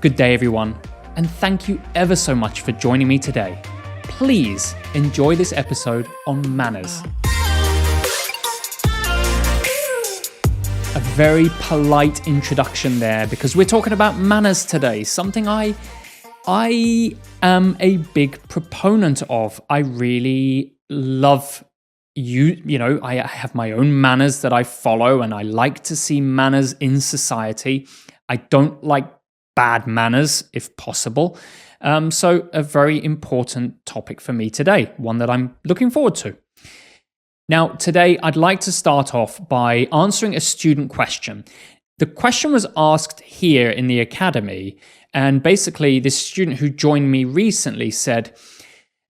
Good day, everyone, and thank you ever so much for joining me today. Please enjoy this episode on manners. A very polite introduction there because we're talking about manners today, something I am a big proponent of. I really love I have my own manners that I follow, and I like to see manners in society. I don't like bad manners if possible. So a very important topic for me today, one that I'm looking forward to. Now, today I'd like to start off by answering a student question. The question was asked here in the academy, and basically this student who joined me recently said,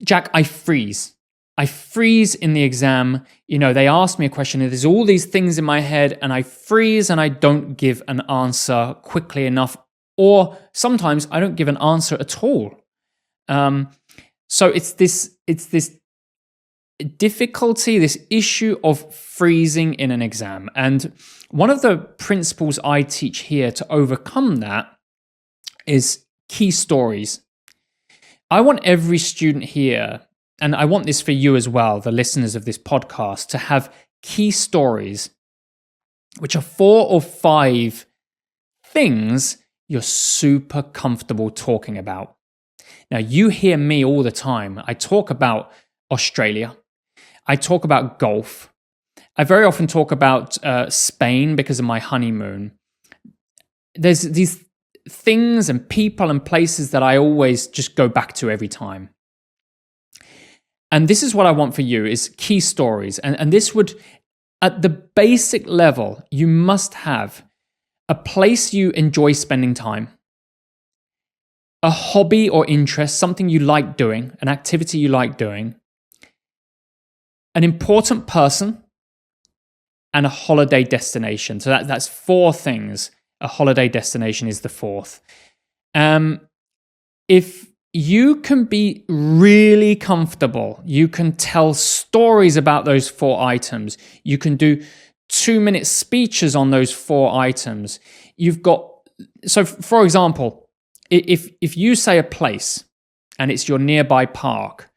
Jack, I freeze. I freeze in the exam. They ask me a question and there's all these things in my head and I freeze and I don't give an answer quickly enough, or sometimes I don't give an answer at all. So it's this difficulty, this issue of freezing in an exam. And one of the principles I teach here to overcome that is key stories. I want every student here, and I want this for you as well, the listeners of this podcast, to have key stories, which are 4 or 5 things you're super comfortable talking about. Now, you hear me all the time. I talk about Australia. I talk about golf. I very often talk about Spain because of my honeymoon. There's these things and people and places that I always just go back to every time. And this is what I want for you, is key stories. And this would, at the basic level, you must have a place you enjoy spending time, a hobby or interest, something you like doing, an activity you like doing, an important person, and a holiday destination. So that's 4 things. A holiday destination is the 4th. If you can be really comfortable, you can tell stories about those 4 items, you can do 2-minute speeches on those 4 items. So for example, if you say a place and it's your nearby park,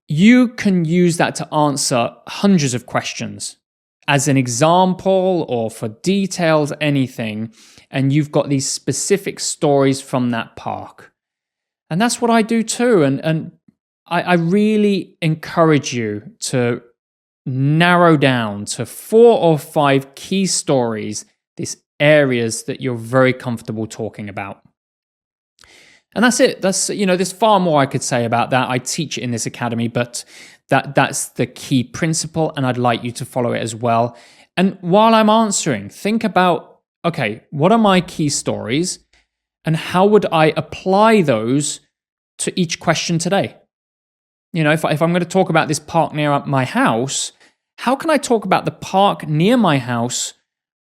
you can use that to answer hundreds of questions as an example or for details, anything. And you've got these specific stories from that park. And that's what I do too. And I really encourage you to narrow down to 4 or 5 key stories, these areas that you're very comfortable talking about. And that's it. There's far more I could say about that. I teach it in this academy, but that's the key principle, and I'd like you to follow it as well. And while I'm answering, think about, okay, what are my key stories? And how would I apply those to each question today? If I'm going to talk about this park near my house, how can I talk about the park near my house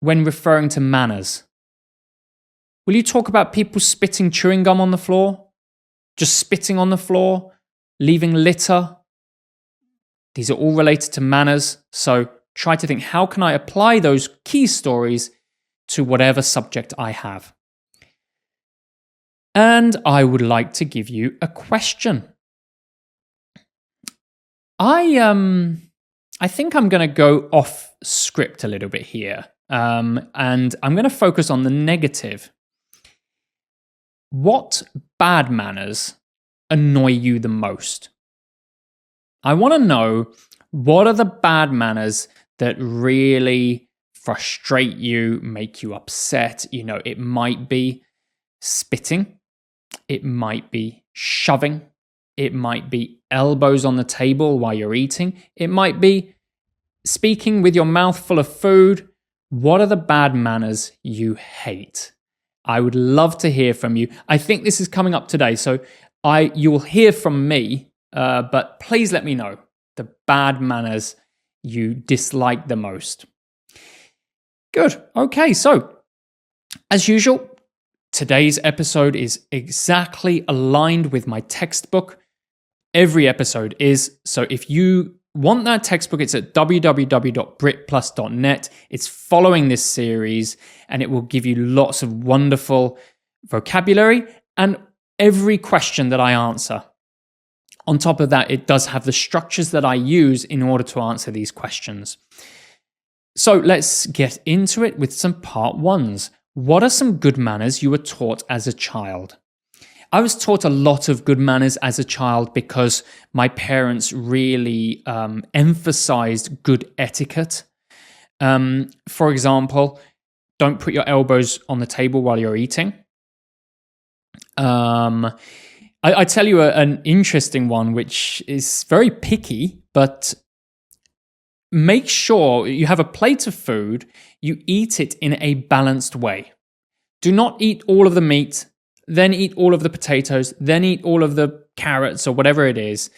when referring to manners? Will you talk about people spitting chewing gum on the floor? Just spitting on the floor? Leaving litter? These are all related to manners. So try to think, how can I apply those key stories to whatever subject I have? And I would like to give you a question. I think I'm going to go off script a little bit here, and I'm going to focus on the negative. What bad manners annoy you the most? I want to know, what are the bad manners that really frustrate you, make you upset? It might be spitting. It might be shoving. It might be elbows on the table while you're eating. It might be speaking with your mouth full of food. What are the bad manners you hate? I would love to hear from you. I think this is coming up today, so you will hear from me, but please let me know the bad manners you dislike the most. Good. Okay, so as usual, today's episode is exactly aligned with my textbook. Every episode is. So if you want that textbook, it's at www.britplus.net. It's following this series, and it will give you lots of wonderful vocabulary, and every question that I answer. On top of that, it does have the structures that I use in order to answer these questions. So let's get into it with some part ones. What are some good manners you were taught as a child? I was taught a lot of good manners as a child because my parents really emphasized good etiquette. For example, don't put your elbows on the table while you're eating. I tell you an interesting one, which is very picky, but make sure you have a plate of food, you eat it in a balanced way. Do not eat all of the meat, then eat all of the potatoes, then eat all of the carrots or whatever it is.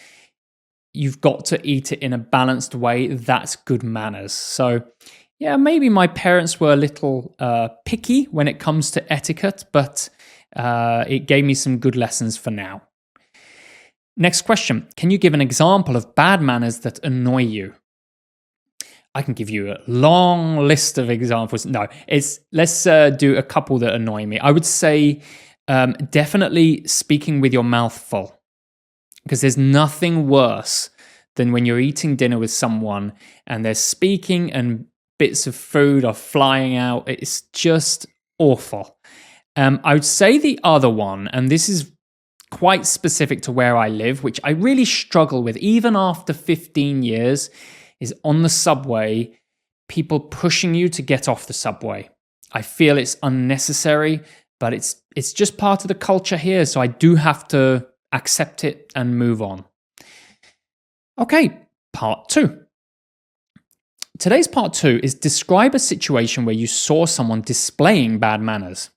You've got to eat it in a balanced way. That's good manners. So yeah, maybe my parents were a little picky when it comes to etiquette, but it gave me some good lessons for now. Next question. Can you give an example of bad manners that annoy you? I can give you a long list of examples. No, let's do a couple that annoy me. I would say definitely speaking with your mouth full, because there's nothing worse than when you're eating dinner with someone and they're speaking and bits of food are flying out. It's just awful. I would say the other one, and this is quite specific to where I live, which I really struggle with even after 15 years, is on the subway, people pushing you to get off the subway. I feel it's unnecessary, but it's just part of the culture here, so I do have to accept it and move on. Okay, part 2. Today's part 2 is describe a situation where you saw someone displaying bad manners.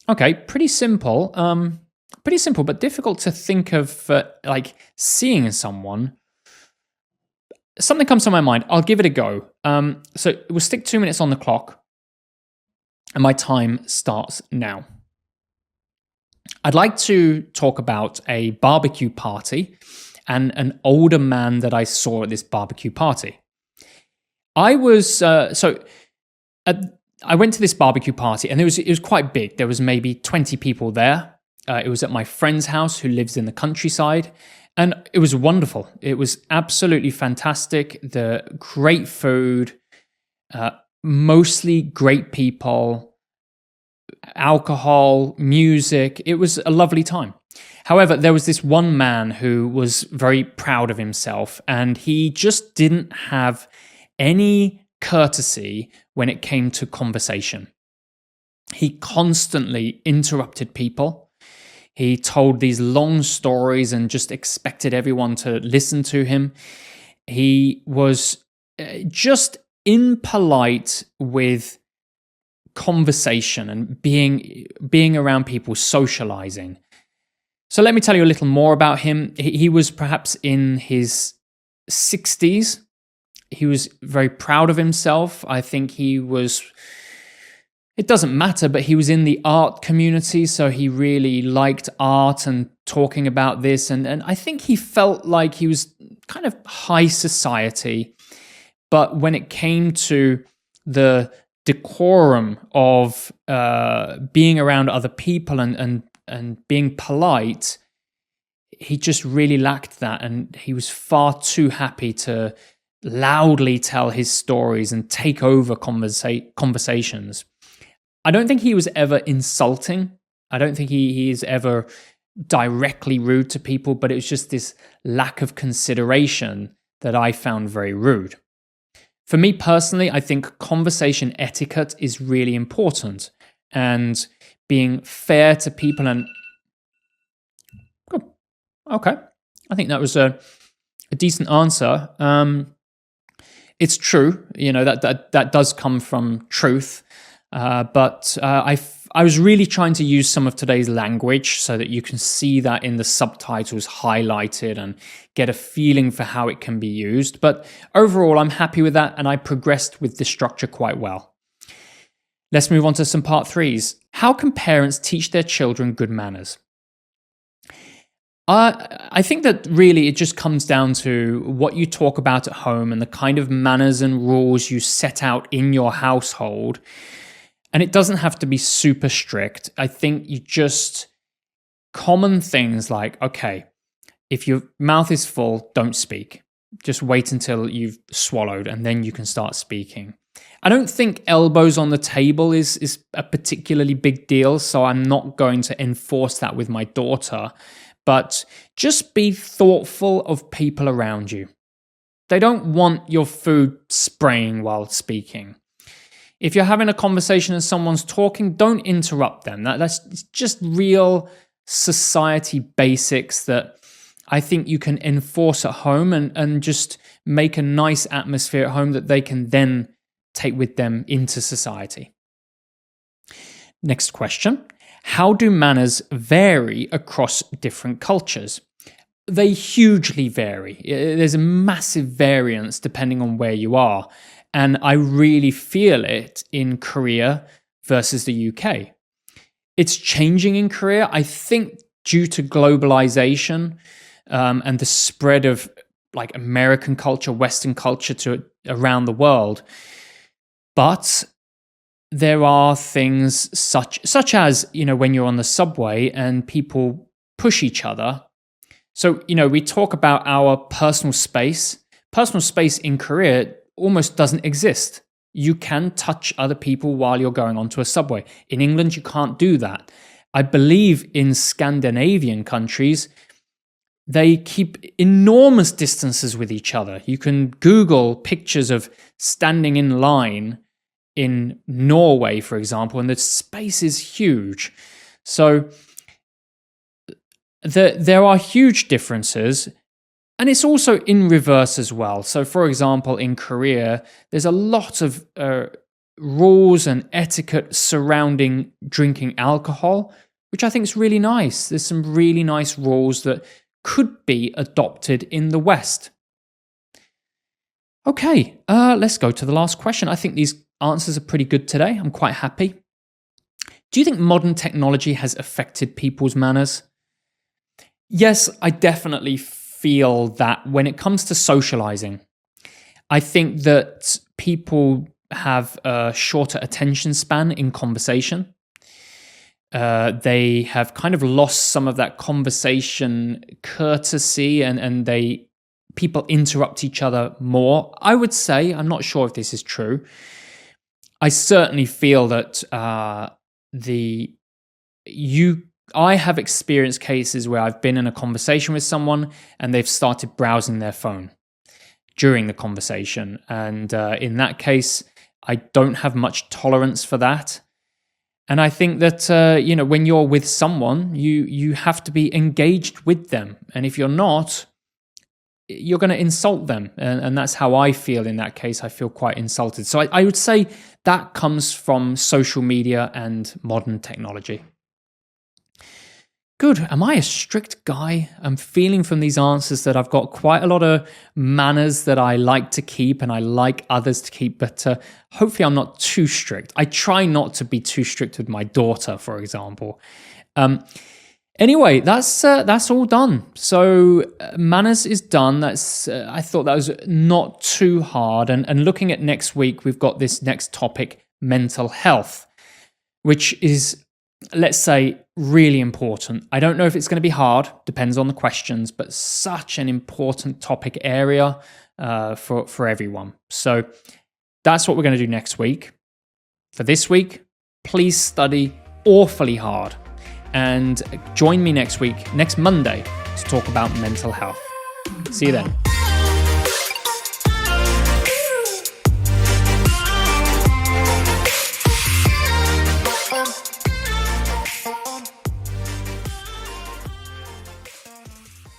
Okay, pretty simple, but difficult to think of like seeing someone. Something comes to my mind. I'll give it a go. So we'll stick 2 minutes on the clock, and my time starts now. I'd like to talk about a barbecue party and an older man that I saw at this barbecue party. I was I went to this barbecue party, and it was quite big. There was maybe 20 people there. It was at my friend's house who lives in the countryside, and it was wonderful. It was absolutely fantastic. The great food, mostly great people, alcohol, music. It was a lovely time. However, there was this one man who was very proud of himself, and he just didn't have any courtesy when it came to conversation. He constantly interrupted people. He told these long stories and just expected everyone to listen to him. He was just impolite with conversation and being around people, socializing. So let me tell you a little more about him. He was perhaps in his 60s. He was very proud of himself. I think it doesn't matter, but he was in the art community, so he really liked art and talking about this. And I think he felt like he was kind of high society. But when it came to the decorum of being around other people and being polite, he just really lacked that. And he was far too happy to loudly tell his stories and take over conversations. I don't think he was ever insulting. I don't think he is ever directly rude to people, but it was just this lack of consideration that I found very rude. For me personally, I think conversation etiquette is really important, and being fair to people and... Cool. Okay. I think that was a decent answer. It's true, that does come from truth. But I was really trying to use some of today's language so that you can see that in the subtitles highlighted and get a feeling for how it can be used. But overall, I'm happy with that, and I progressed with the structure quite well. Let's move on to some part 3s. How can parents teach their children good manners? I think that really it just comes down to what you talk about at home and the kind of manners and rules you set out in your household. And it doesn't have to be super strict. I think you just common things like, okay, if your mouth is full, don't speak. Just wait until you've swallowed and then you can start speaking. I don't think elbows on the table is a particularly big deal, so I'm not going to enforce that with my daughter. But just be thoughtful of people around you. They don't want your food spraying while speaking. If you're having a conversation and someone's talking, don't interrupt them. That's just real society basics that I think you can enforce at home and just make a nice atmosphere at home that they can then take with them into society. Next question. How do manners vary across different cultures? They hugely vary. There's a massive variance depending on where you are. And I really feel it in Korea versus the UK. It's changing in Korea, I think, due to globalization and the spread of like American culture, Western culture to around the world. But there are things such as, when you're on the subway and people push each other. So, we talk about our personal space. Personal space in Korea almost doesn't exist. You can touch other people while you're going onto a subway. In England, you can't do that. I believe in Scandinavian countries, they keep enormous distances with each other. You can Google pictures of standing in line in Norway, for example, and the space is huge. So there are huge differences. And it's also in reverse as well. So, for example, in Korea, there's a lot of rules and etiquette surrounding drinking alcohol, which I think is really nice. There's some really nice rules that could be adopted in the West. Okay, let's go to the last question. I think these answers are pretty good today. I'm quite happy. Do you think modern technology has affected people's manners? Yes, I definitely feel that when it comes to socializing, I think that people have a shorter attention span in conversation. They have kind of lost some of that conversation courtesy and people interrupt each other more. I would say, I'm not sure if this is true. I certainly feel that I have experienced cases where I've been in a conversation with someone and they've started browsing their phone during the conversation. And in that case, I don't have much tolerance for that. And I think that, when you're with someone, you have to be engaged with them. And if you're not, you're going to insult them. And that's how I feel in that case. I feel quite insulted. So I would say that comes from social media and modern technology. Good. Am I a strict guy? I'm feeling from these answers that I've got quite a lot of manners that I like to keep and I like others to keep, but hopefully I'm not too strict. I try not to be too strict with my daughter, for example. Anyway, that's all done. So manners is done. I thought that was not too hard. And looking at next week, we've got this next topic, mental health, which is, let's say, really important. I don't know if it's going to be hard, depends on the questions, but such an important topic area for everyone. So that's what we're going to do next week. For this week, please study awfully hard and join me next week, next Monday, to talk about mental health. See you then.